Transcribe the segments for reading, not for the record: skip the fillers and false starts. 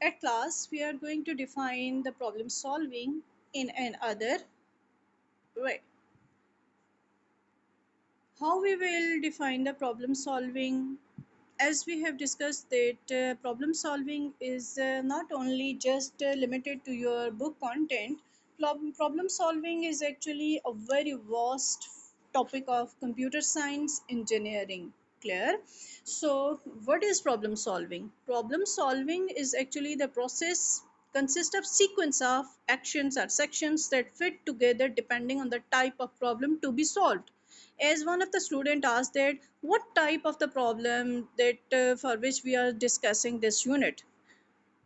At class, we are going to define the problem solving in another way. How we will define the problem solving? As we have discussed that problem solving is not only just limited to your book content. Problem solving is actually a very vast topic of computer science engineering. Clear? So what is problem solving? Problem solving is actually the process consists of sequence of actions or sections that fit together depending on the type of problem to be solved. As one of the student asked that what type of the problem that for which we are discussing this unit.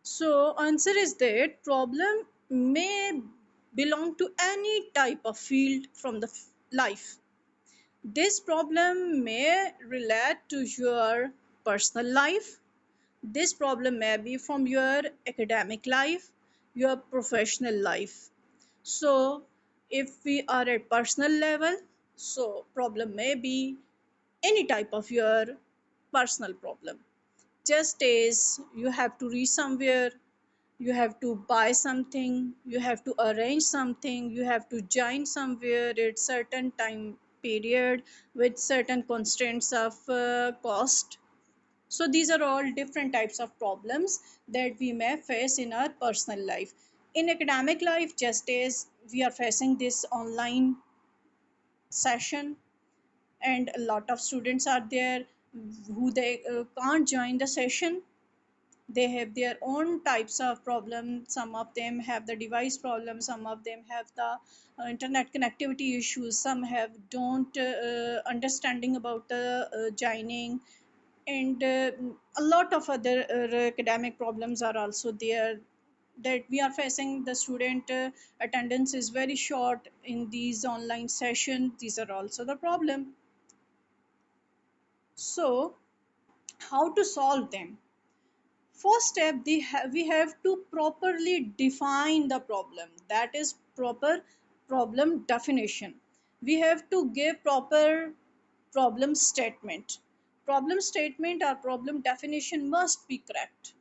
So answer is that problem may belong to any type of field from the life. This problem may relate to your personal life. This problem may be from your academic life, your professional life. So if we are at personal level, so problem may be any type of your personal problem. Just as you have to reach somewhere, you have to buy something, you have to arrange something, you have to join somewhere at certain time period with certain constraints of cost. So these are all different types of problems that we may face in our personal life. In academic life, just as we are facing this online session, and a lot of students are there who they can't join the session. They have their own types of problems. Some of them have the device problem, some of them have the internet connectivity issues, some have don't understanding about the joining, and a lot of other academic problems are also there that we are facing. The student attendance is very short in these online sessions. These are also the problem. So how to solve them? First step, we have to properly define the problem. That is proper problem definition. We have to give proper problem statement. Problem statement or problem definition must be correct.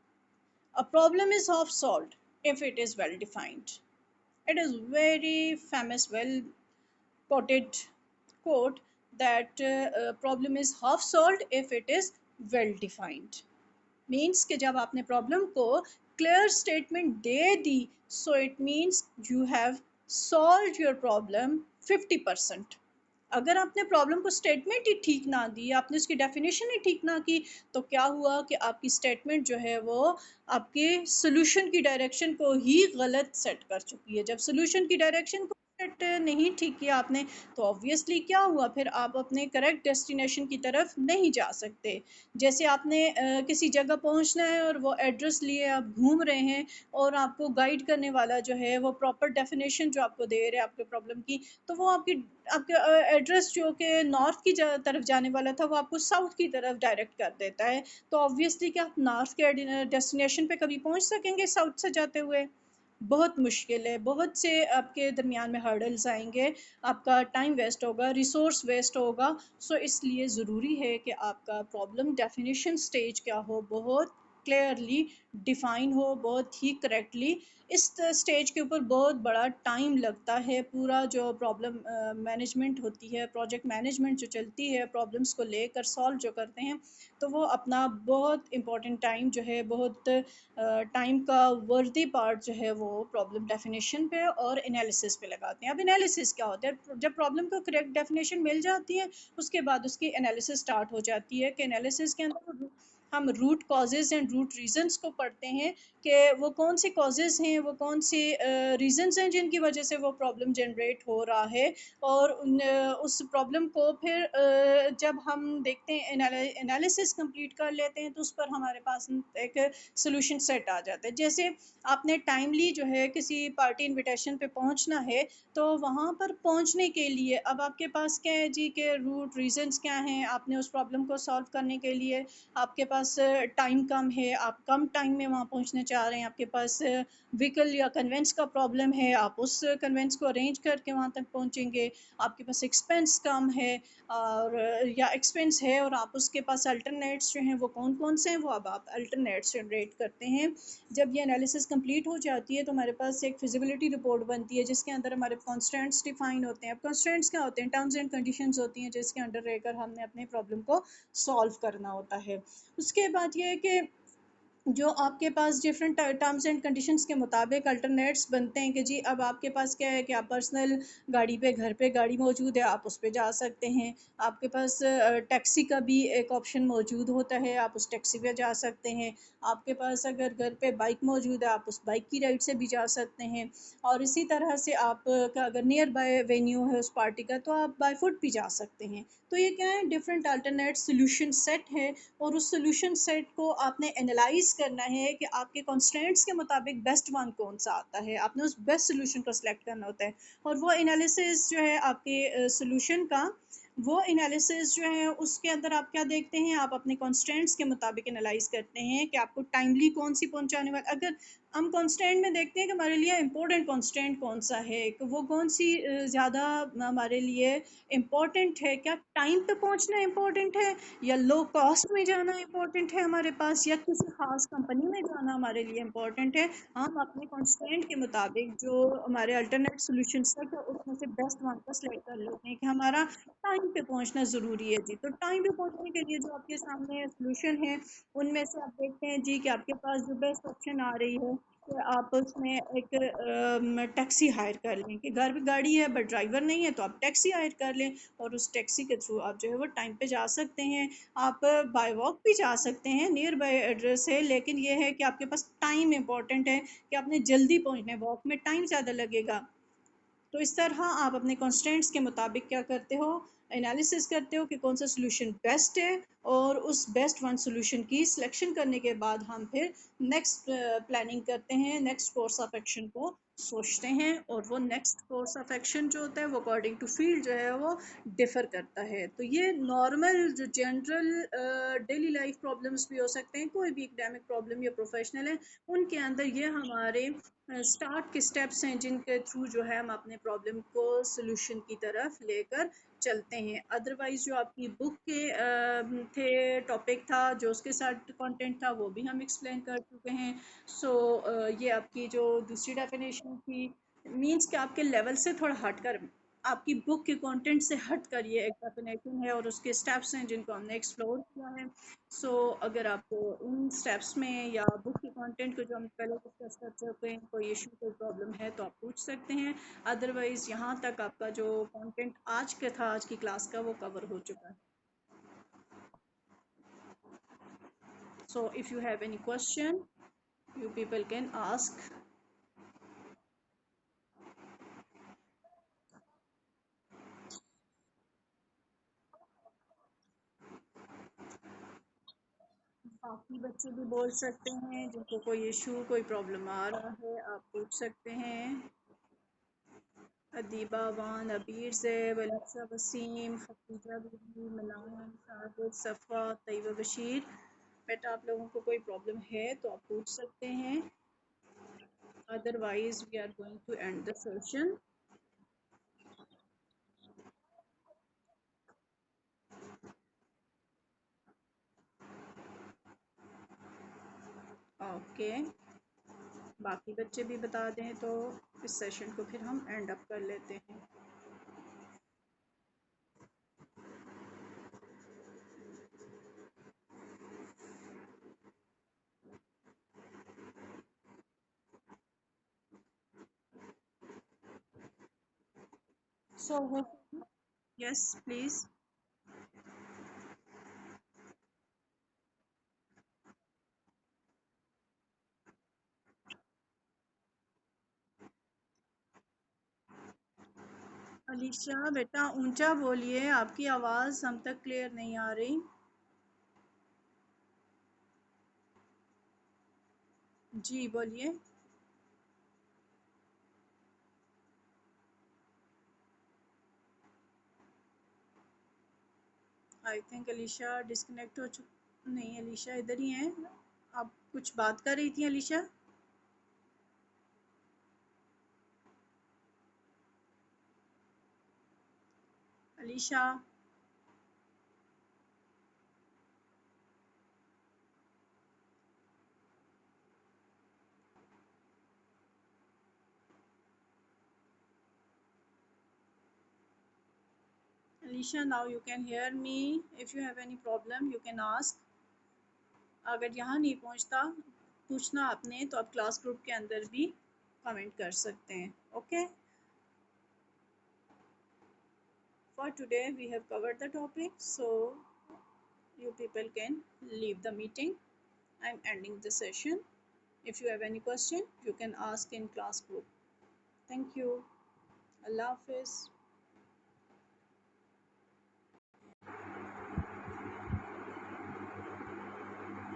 A problem is half solved if it is well defined. It is very famous, well quoted quote that a problem is half solved if it is well defined. Means कि जब आपने problem को clear statement they the, so it means you have solve your problem 50%. अगर आपने problem को statement ही ठीक ना दी, आपने उसकी डेफिनेशन ही ठीक ना की, तो क्या हुआ कि आपकी स्टेटमेंट जो है वो आपके सोल्यूशन की डायरेक्शन को ही गलत सेट कर चुकी है. जब सोल्यूशन की डायरेक्शन को सेट नहीं ठीक किया आपने, तो ऑब्वियसली क्या हुआ, फिर आप अपने करेक्ट डेस्टिनेशन की तरफ नहीं जा सकते. जैसे आपने किसी जगह पहुंचना है और वो एड्रेस लिए आप घूम रहे हैं, और आपको गाइड करने वाला जो है वो प्रॉपर डेफिनेशन जो आपको दे रहे हैं आपके प्रॉब्लम की, तो वो आपकी आपके एड्रेस जो कि नॉर्थ की तरफ जाने वाला था वो आपको साउथ की तरफ डायरेक्ट कर देता है. तो ऑब्वियसली कि आप नॉर्थ के डेस्टिनेशन पे कभी पहुंच सकेंगे साउथ से जाते हुए? बहुत मुश्किल है. बहुत से आपके दरमियान में हर्डल्स आएंगे, आपका टाइम वेस्ट होगा, रिसोर्स वेस्ट होगा. सो इसलिए ज़रूरी है कि आपका प्रॉब्लम डेफिनेशन स्टेज क्या हो, बहुत क्लियरली डिफाइन हो, बहुत ही करेक्टली. इस स्टेज के ऊपर बहुत बड़ा टाइम लगता है. पूरा जो प्रॉब्लम मैनेजमेंट होती है, प्रोजेक्ट मैनेजमेंट जो चलती है, प्रॉब्लम्स को लेकर सॉल्व जो करते हैं, तो वो अपना बहुत इम्पोर्टेंट टाइम जो है, बहुत टाइम का वर्दी पार्ट जो है वो प्रॉब्लम डेफिनेशन पे और एनालिसिस पे लगाते हैं. अब एनालिसिस क्या होता है? जब प्रॉब्लम को करेक्ट डेफिनेशन मिल जाती है, उसके बाद उसकी एनालिसिस स्टार्ट हो जाती है. कि एनालिसिस के अंदर हम root causes and root reasons को पढ़ते हैं कि वो कौन से कॉजेज़ हैं, वो कौन से रीजंस हैं जिनकी वजह से वो प्रॉब्लम जनरेट हो रहा है. और उस प्रॉब्लम को फिर जब हम देखते हैं, एनालिसिस कंप्लीट कर लेते हैं, तो उस पर हमारे पास एक सोल्यूशन सेट आ जाता है. जैसे आपने टाइमली जो है किसी पार्टी इनविटेशन पे पहुंचना है, तो वहाँ पर पहुंचने के लिए अब आपके पास क्या है जी, के रूट रीजंस क्या हैं. आपने उस प्रॉब्लम को सॉल्व करने के लिए आपके पास टाइम कम है, आप कम टाइम में वहाँ पहुँचना चाह रहे हैं, आपके पास व्हीकल या कन्वेंस का प्रॉब्लम है, आप उस कन्वेंस को अरेंज करके वहाँ तक पहुँचेंगे, आपके पास एक्सपेंस कम है और या एक्सपेंस है और आप उसके पास अल्टरनेट्स जो हैं वो कौन कौन से हैं, वो अब आप अल्टरनेट्स जनरेट करते हैं। जब ये एनालिसिस कंप्लीट हो जाती है तो हमारे पास एक फिजिबिलिटी रिपोर्ट बनती है जिसके अंदर हमारे कॉन्स्टेंट्स डिफाइन होते हैं। अब कॉन्स्टेंट्स क्या होते हैं? टर्म्स एंड कंडीशंस होती हैं जिसके अंडर रहकर हमने अपने प्रॉब्लम को सॉल्व करना होता है। उसके बाद ये है कि जो आपके पास डिफरेंट टर्म्स एंड कंडीशंस के मुताबिक अल्टरनेट्स बनते हैं कि जी अब आपके पास क्या है कि आप पर्सनल गाड़ी पे, घर पे गाड़ी मौजूद है, आप उस पे जा सकते हैं। आपके पास टैक्सी का भी एक ऑप्शन मौजूद होता है, आप उस टैक्सी पे जा सकते हैं। आपके पास अगर घर पे बाइक मौजूद है, आप उस बाइक की राइड से भी जा सकते हैं। और इसी तरह से आप का अगर नियर बाय वेन्यू है उस पार्टी का तो आप बाय फुट भी जा सकते हैं। तो ये क्या है, डिफरेंट अल्टरनेट सोल्यूशन सेट है और उस सोल्यूशन सेट को आपने एनालाइज करना है कि आपके कॉन्स्टेंट्स के मुताबिक बेस्ट वन कौन सा आता है। आपने उस बेस्ट सोल्यूशन को सिलेक्ट करना होता है और वो एनालिसिस जो है आपके सोल्यूशन का, वो एनालिसिस जो है उसके अंदर आप क्या देखते हैं, आप अपने कॉन्स्टेंट्स के मुताबिक एनालाइज करते हैं कि आपको टाइमली कौन सी पहुंचाने वाली। अगर हम कॉन्स्टेंट में देखते हैं कि हमारे लिए इंपॉर्टेंट कॉन्स्टेंट कौन सा है, कि वो कौन सी ज़्यादा हमारे लिए इम्पोर्टेंट है, क्या टाइम पे पहुंचना इम्पोर्टेंट है या लो कॉस्ट में जाना इम्पोर्टेंट है हमारे पास, या किसी खास कंपनी में जाना हमारे लिए इम्पोर्टेंट है। हम अपने कॉन्स्टेंट के मुताबिक जो हमारे अल्टरनेट सोल्यूशन सेट है उसमें से बेस्ट वन को सिलेक्ट कर लेते हैं कि हमारा टाइम पे पहुंचना ज़रूरी है जी। तो टाइम पे पहुंचने के लिए जो आपके सामने सोल्यूशन है उनमें से आप देखते हैं जी कि आपके पास जो बेस्ट ऑप्शन आ रही है कि आप उसमें एक टैक्सी हायर कर लें, कि घर पे गाड़ी है बट ड्राइवर नहीं है तो आप टैक्सी हायर कर लें और उस टैक्सी के थ्रू आप जो है वो टाइम पे जा सकते हैं। आप बाय वॉक भी जा सकते हैं, नियर बाय एड्रेस है, लेकिन ये है कि आपके पास टाइम इंपॉर्टेंट है कि आपने जल्दी पहुंचना है, वॉक में टाइम ज़्यादा लगेगा। तो इस तरह आप अपने कॉन्स्टेंट्स के मुताबिक क्या करते हो, एनालिसिस करते हो कि कौन सा सोल्यूशन बेस्ट है और उस बेस्ट वन सोल्यूशन की सिलेक्शन करने के बाद हम फिर नेक्स्ट प्लानिंग करते हैं, नेक्स्ट कोर्स ऑफ एक्शन को सोचते हैं और वो नेक्स्ट कोर्स ऑफ एक्शन जो होता है वो अकॉर्डिंग टू फील्ड जो है वो डिफ़र करता है। तो ये नॉर्मल जो जनरल डेली लाइफ प्रॉब्लम्स भी हो सकते हैं, कोई भी एकेडमिक प्रॉब्लम या प्रोफेशनल है उनके अंदर ये हमारे स्टार्ट के स्टेप्स हैं जिनके थ्रू जो है हम अपने प्रॉब्लम को सोल्यूशन की तरफ लेकर चलते हैं। अदरवाइज जो आपकी बुक के थे टॉपिक था, जो उसके साथ कंटेंट था वो भी हम एक्सप्लेन कर चुके हैं। सो ये आपकी जो दूसरी डेफिनेशन थी मीन्स कि आपके लेवल से थोड़ा हटकर, आपकी बुक के कंटेंट से हट कर ये एक डेफिनेशन है और उसके स्टेप्स हैं जिनको हमने एक्सप्लोर किया है। सो अगर आपको इन स्टेप्स में या बुक के कंटेंट को जो हम पहले डिस्कस कर चुके हैं कोई इशू कोई प्रॉब्लम है तो आप पूछ सकते हैं। अदरवाइज यहाँ तक आपका जो कंटेंट आज का था, आज की क्लास का, वो कवर हो चुका है। So if you have any question you people can ask. बाकी बच्चे भी बोल सकते हैं जिनको कोई इशू कोई प्रॉब्लम आ रहा है, आप पूछ सकते हैं। अदीबा वान, अबीर ज़ैब, अलेक्सा वसीम, खतीजा बीबी, मलान, साजिद, सफ़ा, तैयबा बशीर। बेटा आप लोगों को कोई प्रॉब्लम है तो आप पूछ सकते हैं, otherwise we are going to end the session. Okay, बाकी बच्चे भी बता दें तो इस सेशन को फिर हम एंड अप कर लेते हैं। So yes please. अलीशा बेटा ऊंचा बोलिए, आपकी आवाज़ हम तक क्लियर नहीं आ रही। जी बोलिए। आई थिंक अलीशा डिस्कनेक्ट हो चुकी। नहीं, अलीशा इधर ही हैं। आप कुछ बात कर रही थी Alisha? Alisha. Alicia, now you can hear me. If you have any problem, you can ask. अगर यहाँ नहीं पहुँचता पूछना आपने तो आप क्लास ग्रुप के अंदर भी कमेंट कर सकते हैं. Okay. For today we have covered the topic, so you people can leave the meeting. I'm ending the session. If you have any question, you can ask in class group. Thank you. Allah Hafiz.